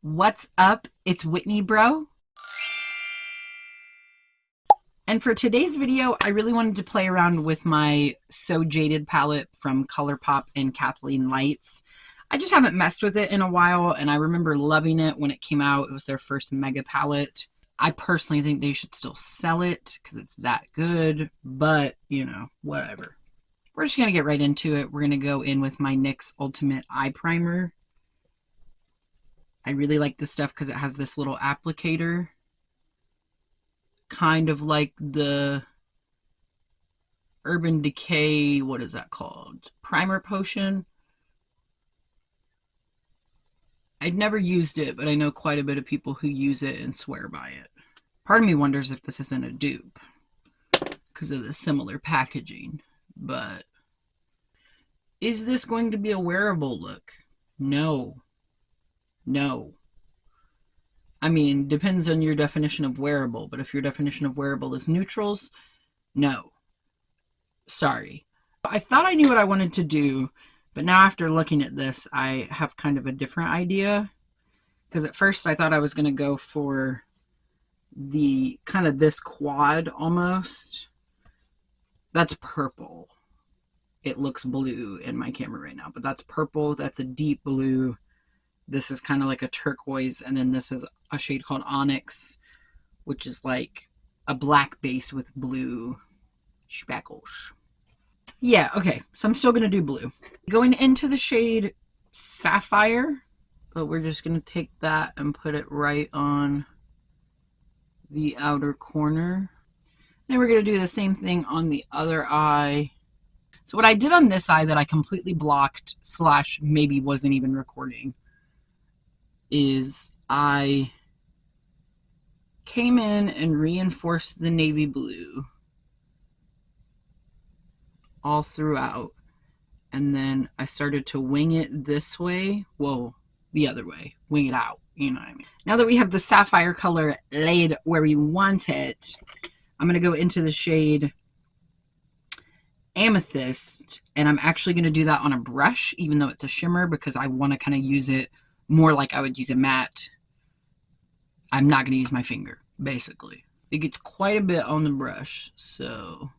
What's up? It's Whitney, bro. And for today's video, I really wanted to play around with my So Jaded palette from ColourPop and Kathleen lights. I just haven't messed with it in a while, and I remember loving it when it came out. It was their first mega palette. I personally think they should still sell it because it's that good, but, you know, whatever. We're just going to get right into it. We're going to go in with my NYX Ultimate Eye Primer. I really like this stuff because it has this little applicator, kind of like the Urban Decay, what is that called? Primer Potion. I'd never used it, but I know quite a bit of people who use it and swear by it. Part of me wonders if this isn't a dupe because of the similar packaging, but is this going to be a wearable look? No. No. I mean, depends on your definition of wearable, but if your definition of wearable is neutrals, no. Sorry. I thought I knew what I wanted to do, but now after looking at this, I have kind of a different idea. Because at first I thought I was going to go for the kind of this quad almost. That's purple. It looks blue in my camera right now, but that's purple. That's a deep blue. This is kind of like a turquoise, and then this is a shade called Onyx, which is like a black base with blue speckles. Yeah, okay, so I'm still going to do blue. Going into the shade Sapphire, but we're just going to take that and put it right on the outer corner. Then we're going to do the same thing on the other eye. So what I did on this eye that I completely blocked / maybe wasn't even recording is I came in and reinforced the navy blue all throughout, and then I started to wing it this way, well, the other way, wing it out, you know what I mean. Now that we have the sapphire color laid where we want it, I'm going to go into the shade Amethyst, and I'm actually going to do that on a brush, even though it's a shimmer, because I want to kind of use it more like I would use a matte. I'm not going to use my finger, basically. It gets quite a bit on the brush, so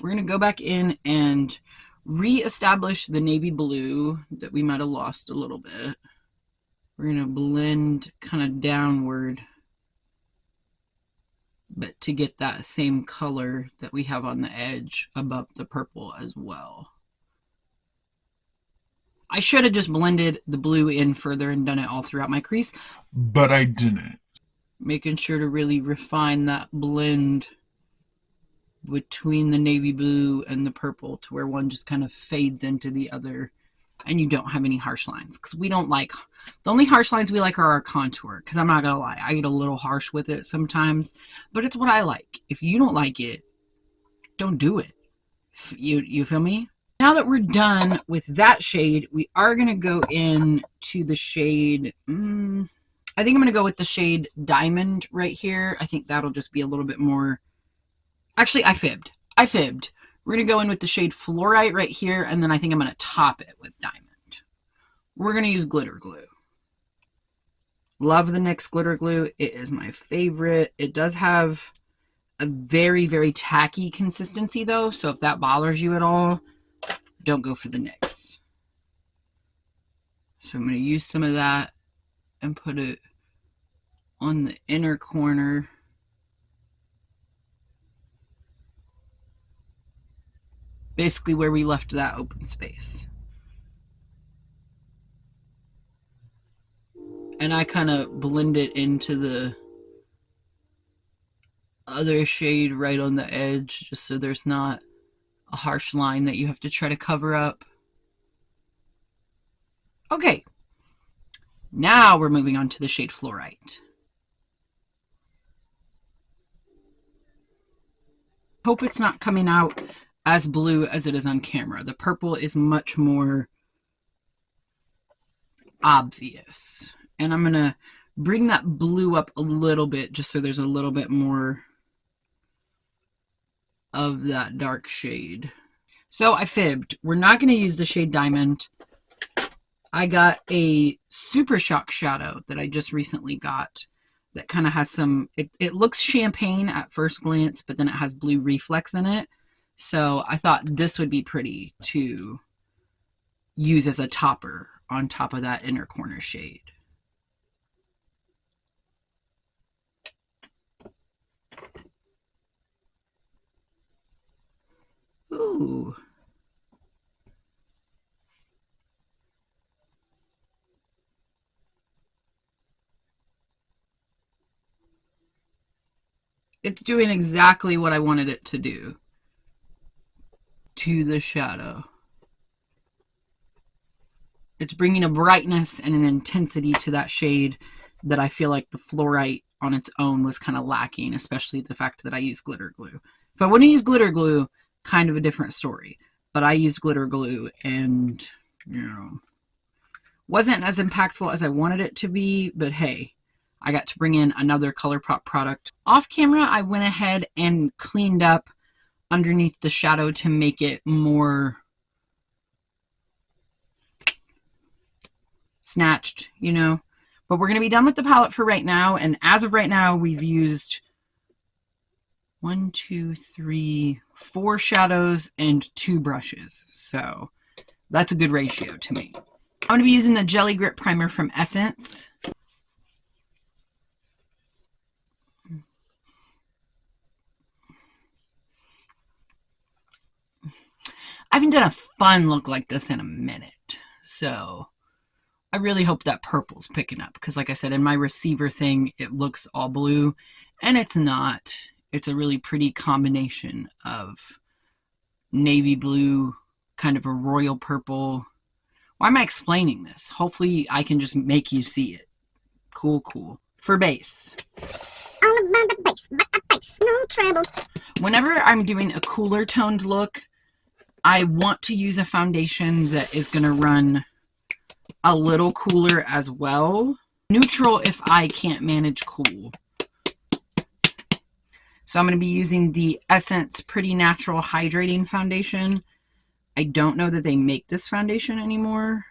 we're going to go back in and re-establish the navy blue that we might have lost a little bit. We're going to blend kind of downward, but to get that same color that we have on the edge above the purple as well. I should have just blended the blue in further and done it all throughout my crease, but I didn't. Making sure to really refine that blend between the navy blue and the purple to where one just kind of fades into the other and you don't have any harsh lines, because we don't like, the only harsh lines we like are our contour, because I'm not gonna lie, I get a little harsh with it sometimes, but it's what I like. If you don't like it, don't do it. You feel me? Now that we're done with that shade, we are gonna go in to the shade, I think I'm gonna go with the shade Diamond right here. I think that'll just be a little bit more, actually I fibbed. We're going to go in with the shade Fluorite right here, and then I think I'm going to top it with Diamond. We're going to use glitter glue. Love the NYX glitter glue. It is my favorite. It does have a very, very tacky consistency, though, so if that bothers you at all, don't go for the NYX. So I'm going to use some of that and put it on the inner corner. Basically where we left that open space. And I kind of blend it into the other shade right on the edge, just so there's not a harsh line that you have to try to cover up. Okay, now we're moving on to the shade Fluorite. Hope it's not coming out as blue as it is on camera. The purple is much more obvious. And I'm going to bring that blue up a little bit just so there's a little bit more of that dark shade. So I fibbed. We're not going to use the shade Diamond. I got a Super Shock shadow that I just recently got that kind of has some, it looks champagne at first glance, but then it has blue reflex in it. So I thought this would be pretty to use as a topper on top of that inner corner shade. Ooh. It's doing exactly what I wanted it to do to the shadow. It's bringing a brightness and an intensity to that shade that I feel like the fluorite on its own was kind of lacking, especially the fact that I use glitter glue. If I wouldn't use glitter glue, kind of a different story. But I used glitter glue and, wasn't as impactful as I wanted it to be, but hey, I got to bring in another ColourPop product. Off camera, I went ahead and cleaned up underneath the shadow to make it more snatched, But we're going to be done with the palette for right now, and as of right now, we've used 1, 2, 3, 4 shadows and 2 brushes. So that's a good ratio to me. I'm going to be using the Jelly Grip Primer from Essence. I haven't done a fun look like this in a minute. So I really hope that purple's picking up. Because like I said, in my receiver thing, it looks all blue. And it's not. It's a really pretty combination of navy blue, kind of a royal purple. Why am I explaining this? Hopefully I can just make you see it. Cool, cool. For base. All about the base, but the base, no trouble. Whenever I'm doing a cooler toned look, I want to use a foundation that is going to run a little cooler as well. Neutral if I can't manage cool. So I'm going to be using the Essence Pretty Natural Hydrating Foundation. I don't know that they make this foundation anymore.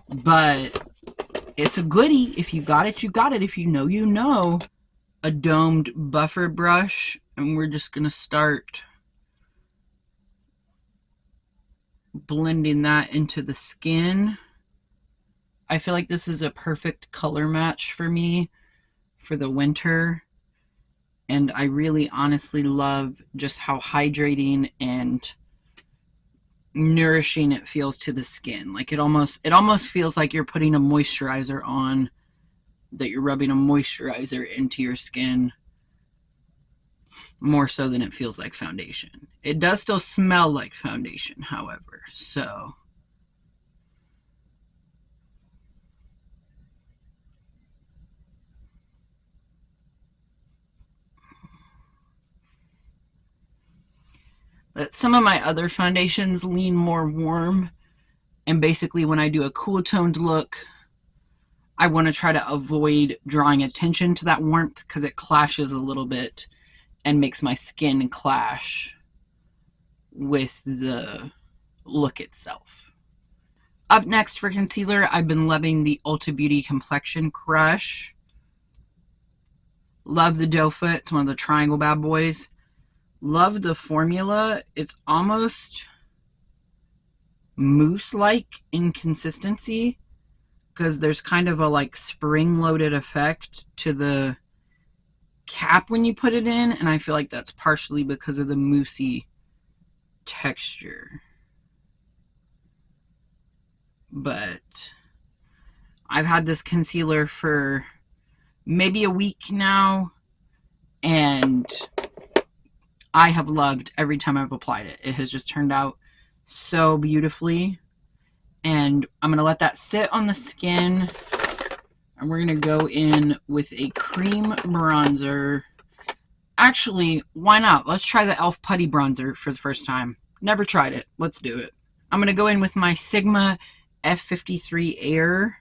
But it's a goodie. If you got it, you got it. If you know, you know. A domed buffer brush. And we're just going to start blending that into the skin. I feel like this is a perfect color match for me for the winter. And I really honestly love just how hydrating and nourishing it feels to the skin. Like it almost feels like you're putting a moisturizer on, that you're rubbing a moisturizer into your skin, more so than it feels like foundation. It does still smell like foundation, however, so but some of my other foundations lean more warm, and basically when I do a cool toned look, I want to try to avoid drawing attention to that warmth because it clashes a little bit and makes my skin clash with the look itself. Up next for concealer, I've been loving the Ulta Beauty Complexion Crush. Love the doe foot. It's one of the triangle bad boys. Love the formula. It's almost mousse-like in consistency because there's kind of a like spring-loaded effect to the cap when you put it in, and I feel like that's partially because of the moussey texture. But I've had this concealer for maybe a week now, and I have loved every time I've applied it. It has just turned out so beautifully. And I'm going to let that sit on the skin. And we're going to go in with a cream bronzer. Actually, why not? Let's try the e.l.f. Putty Bronzer for the first time. Never tried it. Let's do it. I'm going to go in with my Sigma F53 Air.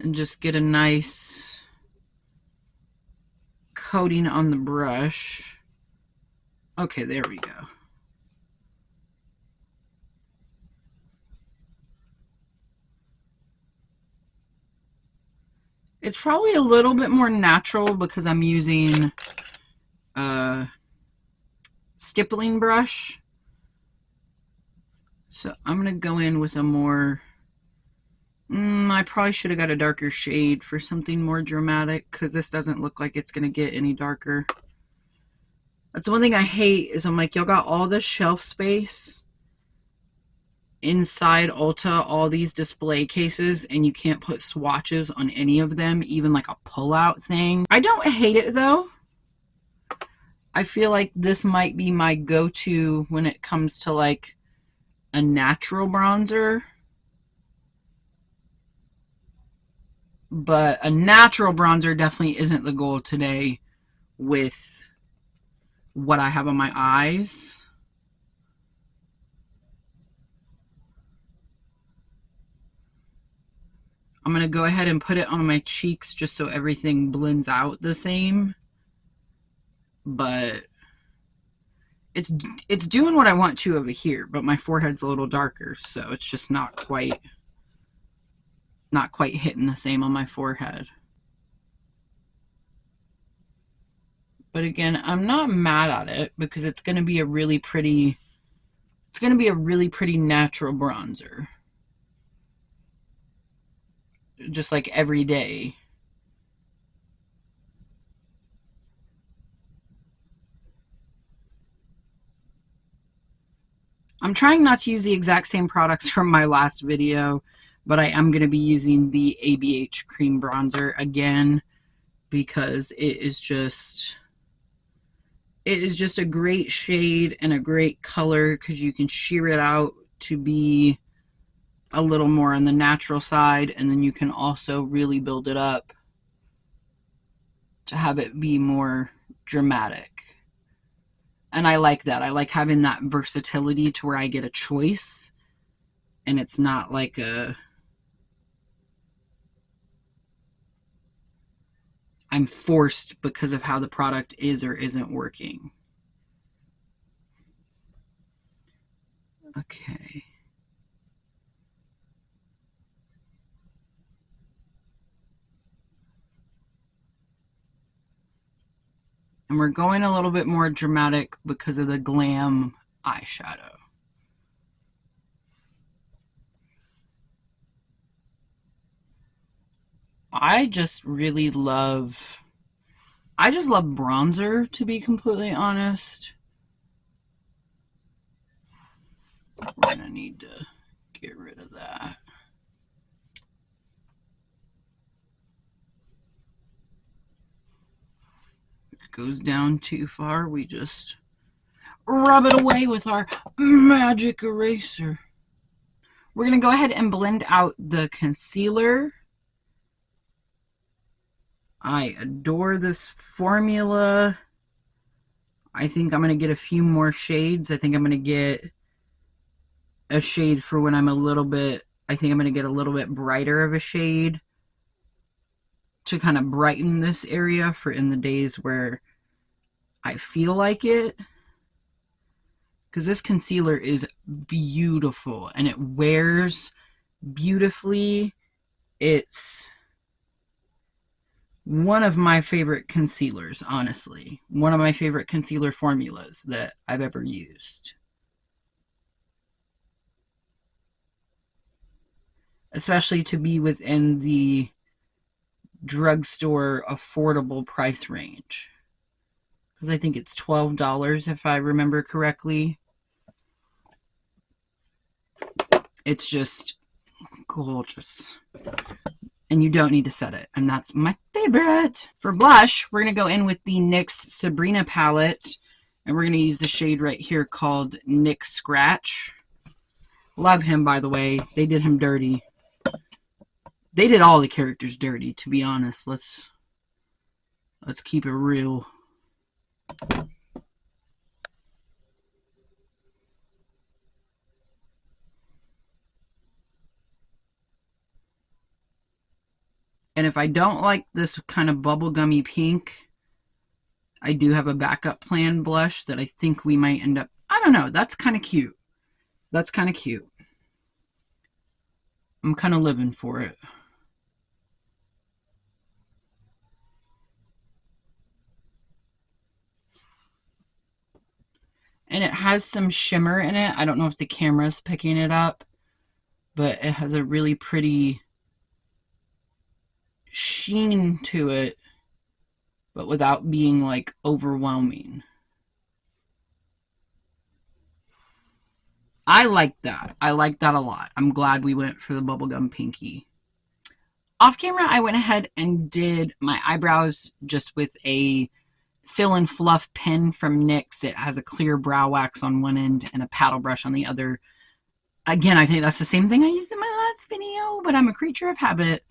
And just get a nice coating on the brush. Okay, there we go. It's probably a little bit more natural because I'm using a stippling brush. So I'm going to go in with a more... I probably should have got a darker shade for something more dramatic because this doesn't look like it's going to get any darker. That's one thing I hate is I'm like, y'all got all this shelf space inside Ulta, all these display cases, and you can't put swatches on any of them, even like a pull-out thing. I don't hate it though. I feel like this might be my go-to when it comes to like a natural bronzer. But a natural bronzer definitely isn't the goal today with what I have on my eyes. I'm going to go ahead and put it on my cheeks just so everything blends out the same. But it's doing what I want to over here, but my forehead's a little darker, so it's just not quite hitting the same on my forehead. But again, I'm not mad at it because it's going to be a really pretty natural bronzer. Just like every day. I'm trying not to use the exact same products from my last video, but I am going to be using the ABH cream bronzer again because it is just a great shade and a great color because you can sheer it out to be a little more on the natural side, and then you can also really build it up to have it be more dramatic. And I like that. I like having that versatility to where I get a choice and it's not like I'm forced because of how the product is or isn't working. Okay. And we're going a little bit more dramatic because of the glam eyeshadow. I just love bronzer, to be completely honest. We're gonna need to get rid of that. If it goes down too far, we just rub it away with our magic eraser. We're gonna go ahead and blend out the concealer. I adore this formula. I think I'm going to get a few more shades. I think I'm going to get a shade for when I'm a little bit, I think I'm going to get a little bit brighter of a shade to kind of brighten this area for in the days where I feel like it. Because this concealer is beautiful and it wears beautifully. It's one of my favorite concealers, honestly. One of my favorite concealer formulas that I've ever used. Especially to be within the drugstore affordable price range. Because I think it's $12 if I remember correctly. It's just gorgeous. And you don't need to set it. And that's my favorite. For blush, we're going to go in with the NYX Sabrina palette. And we're going to use the shade right here called NYX Scratch. Love him, by the way. They did him dirty. They did all the characters dirty, to be honest. Let's keep it real. And if I don't like this kind of bubblegummy pink, I do have a backup plan blush that I think we might end up, I don't know, that's kind of cute. That's kind of cute. I'm kind of living for it. And it has some shimmer in it. I don't know if the camera's picking it up, but it has a really pretty sheen to it, but without being like overwhelming. I like that. I like that a lot. I'm glad we went for the bubblegum pinky. Off camera, I went ahead and did my eyebrows just with a Fill and Fluff pen from NYX. It has a clear brow wax on one end and a paddle brush on the other. Again, I think that's the same thing I used in my last video, but I'm a creature of habit,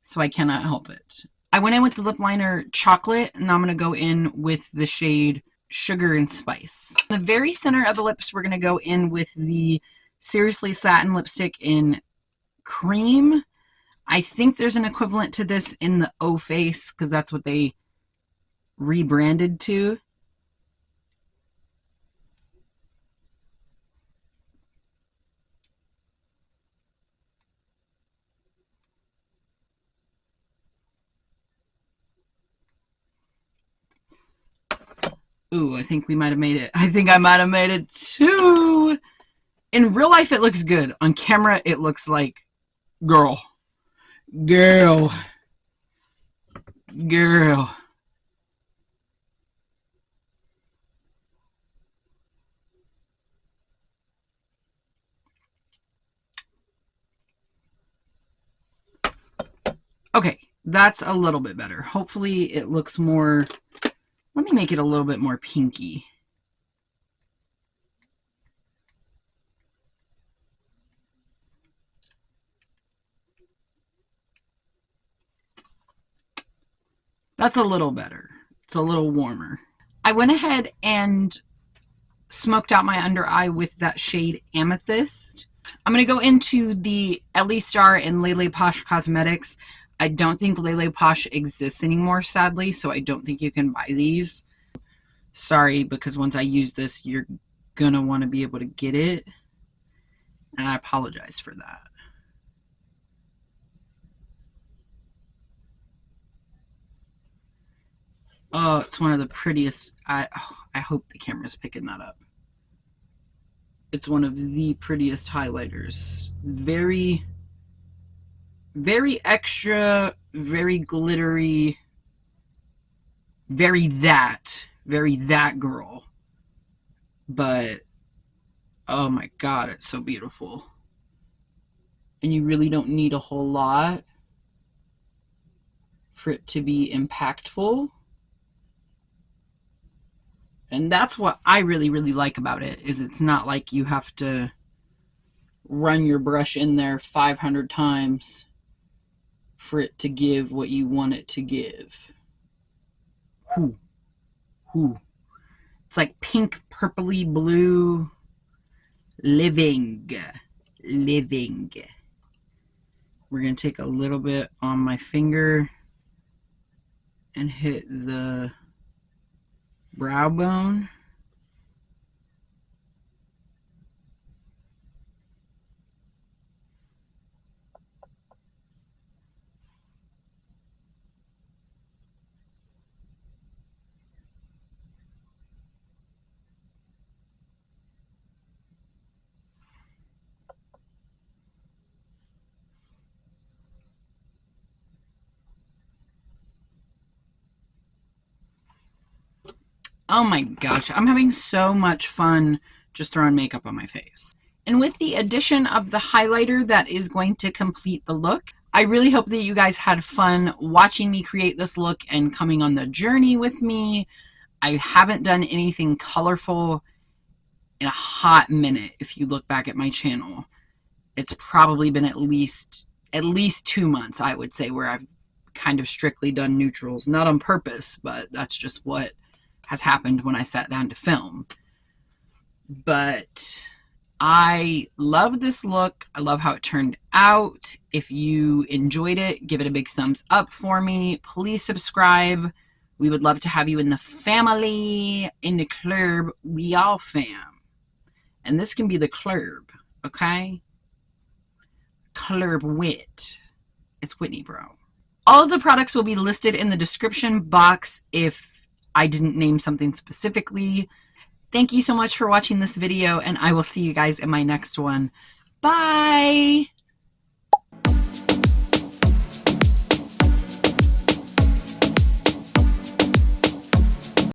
so I cannot help it. I went in with the lip liner Chocolate, and I'm going to go in with the shade Sugar and Spice. In the very center of the lips, we're going to go in with the Seriously Satin lipstick in Cream. I think there's an equivalent to this in the O Face, because that's what they rebranded to. Ooh, I think we might have made it. I think I might have made it too. In real life, it looks good. On camera, it looks like girl. Girl. Girl. Okay, that's a little bit better. Hopefully it looks more, let me make it a little bit more pinky. That's a little better. It's a little warmer. I went ahead and smoked out my under eye with that shade Amethyst. I'm going to go into the Ellie Star and Lele Posh Cosmetics. I don't think Lele Posh exists anymore, sadly, so I don't think you can buy these. Sorry, because once I use this, you're going to want to be able to get it. And I apologize for that. Oh, it's one of the prettiest. I hope the camera's picking that up. It's one of the prettiest highlighters. Very, very extra, very glittery, very that girl. But, oh my God, it's so beautiful. And you really don't need a whole lot for it to be impactful. And that's what I really, really like about it, is it's not like you have to run your brush in there 500 times for it to give what you want it to give. Whoo. Whoo. It's like pink, purpley, blue. Living. Living. We're going to take a little bit on my finger and hit the brow bone. Oh my gosh, I'm having so much fun just throwing makeup on my face. And with the addition of the highlighter that is going to complete the look, I really hope that you guys had fun watching me create this look and coming on the journey with me. I haven't done anything colorful in a hot minute. If you look back at my channel, it's probably been at least 2 months, I would say, where I've kind of strictly done neutrals. Not on purpose, but that's just what has happened when I sat down to film. But I love this look. I love how it turned out. If you enjoyed it, give it a big thumbs up for me. Please subscribe We would love to have you in the family, in the club. We all fam. And this can be the club, okay? Club Wit. It's Whitney, bro. All of the products will be listed in the description box if I didn't name something specifically. Thank you so much for watching this video, and I will see you guys in my next one. Bye!